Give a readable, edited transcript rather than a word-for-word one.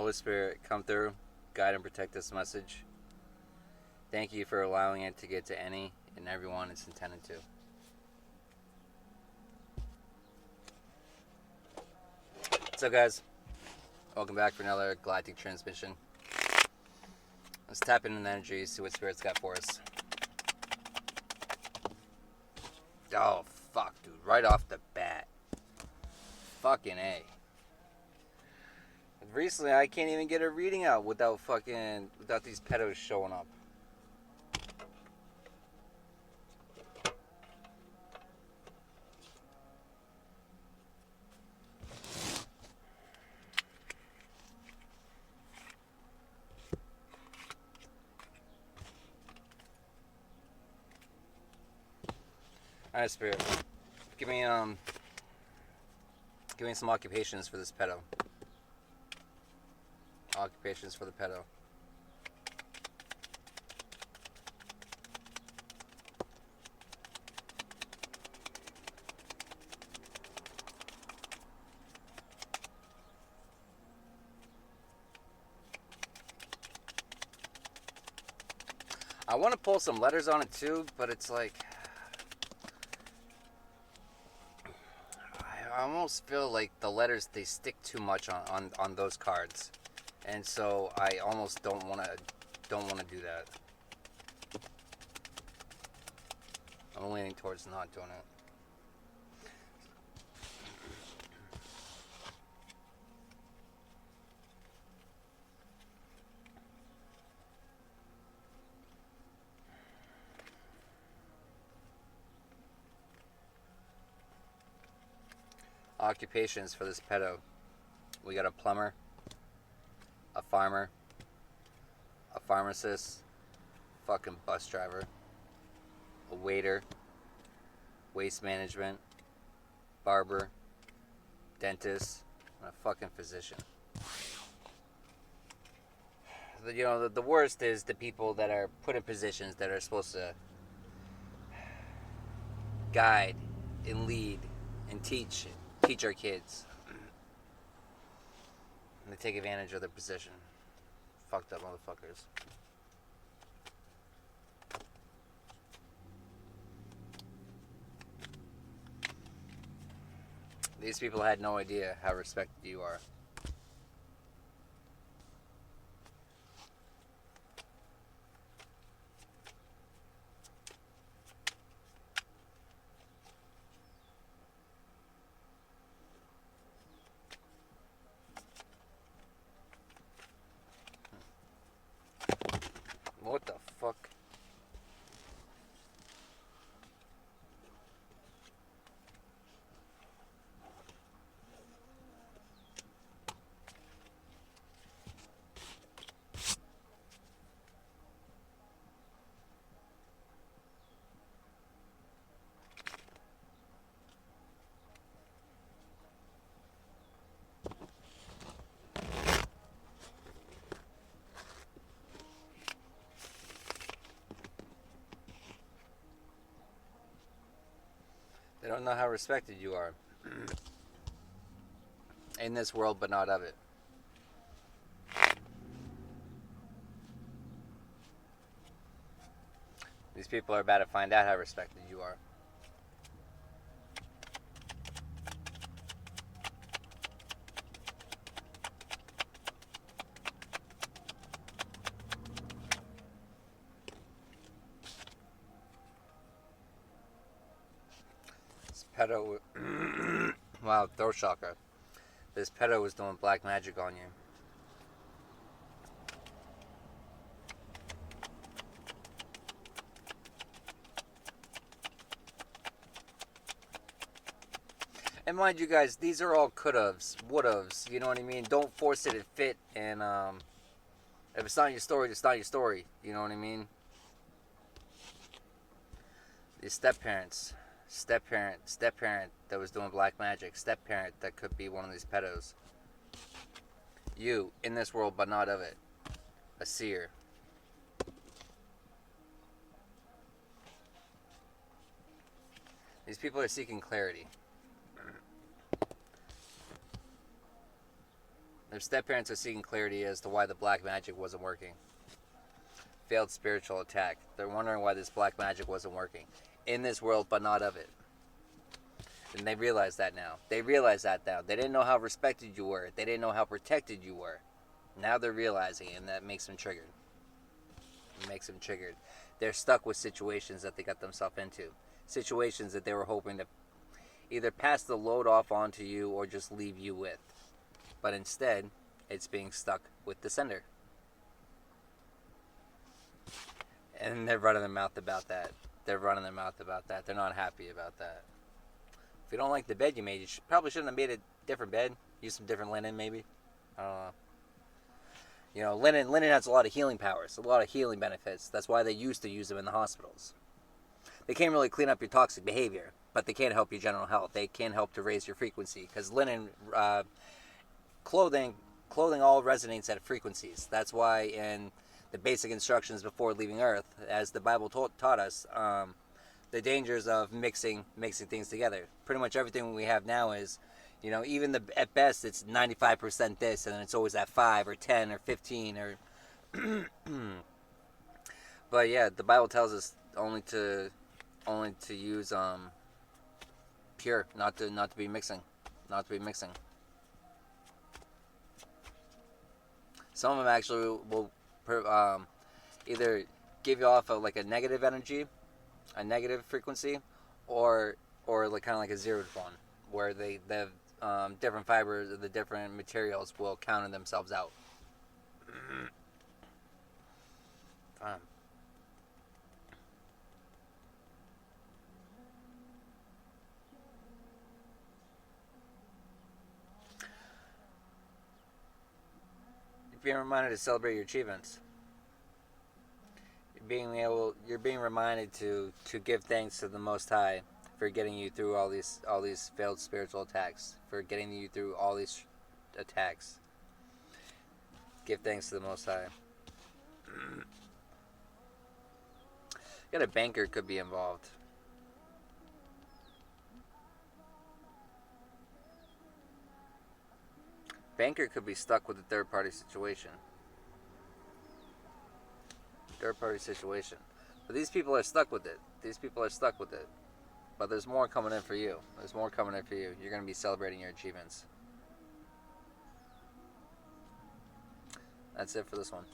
Holy Spirit, come through, guide and protect this message. Thank you for allowing it to get to any and everyone it's intended to. So, guys, welcome back for another galactic transmission. Let's tap into the energy, see what Spirit's got for us. Oh, fuck, dude. Right off the bat. Fucking A. Recently, I can't even get a reading out without these pedos showing up. Alright, Spirit. Give me some occupations for this pedo. Occupations for the pedo. I want to pull some letters on it too, but it's like I almost feel like the letters, they stick too much on those cards, and so I almost don't want to do that. I'm leaning towards not doing it. Occupations for this pedo. We got a plumber, a farmer, a pharmacist, fucking bus driver, a waiter, waste management, barber, dentist, and a fucking physician. The worst is the people that are put in positions that are supposed to guide and lead and teach our kids. And they take advantage of their position. Fucked up motherfuckers. These people had no idea how respected you are. What the fuck? They don't know how respected you are. In this world, but not of it. These people are about to find out how respected you are. This pedo... wow, throat chakra. This pedo was doing black magic on you. And mind you guys, these are all could'ves, would'ves, you know what I mean? Don't force it to fit, and if it's not your story, it's not your story, you know what I mean? These step-parents, step-parent that was doing black magic, step-parent that could be one of these pedos. You, in this world, but not of it. A seer. These people are seeking clarity. Their step parents are seeking clarity as to why the black magic wasn't working. Failed spiritual attack. They're wondering why this black magic wasn't working. In this world, but not of it. And they realize that now. They realize that now. They didn't know how respected you were. They didn't know how protected you were. Now they're realizing, and that makes them triggered. It makes them triggered. They're stuck with situations that they got themselves into. Situations that they were hoping to either pass the load off onto you or just leave you with. But instead, it's being stuck with the sender. And they're running their mouth about that. They're not happy about that. If you don't like the bed you made, probably shouldn't have made a different bed. Use some different linen, maybe. I don't know. You know, linen has a lot of healing powers, a lot of healing benefits. That's why they used to use them in the hospitals. They can't really clean up your toxic behavior, but they can help your general health. They can help to raise your frequency, because linen, clothing all resonates at frequencies. That's why in the basic instructions before leaving Earth, as the Bible taught us, the dangers of mixing things together. Pretty much everything we have now is, you know, even at best it's 95% this, and then it's always at 5 or 10 or 15 or. But yeah, the Bible tells us only to use pure, not to be mixing. Some of them actually will either give you off like a negative energy, a negative frequency, or like kind of like a zeroed one, where the different fibers, the different materials will counter themselves out. You're being reminded to celebrate your achievements. You're being reminded to give thanks to the Most High for getting you through all these failed spiritual attacks, for getting you through all these attacks. Give thanks to the Most High. Got a banker could be involved. Banker could be stuck with a third-party situation. But these people are stuck with it. But there's more coming in for you. You're going to be celebrating your achievements. That's it for this one.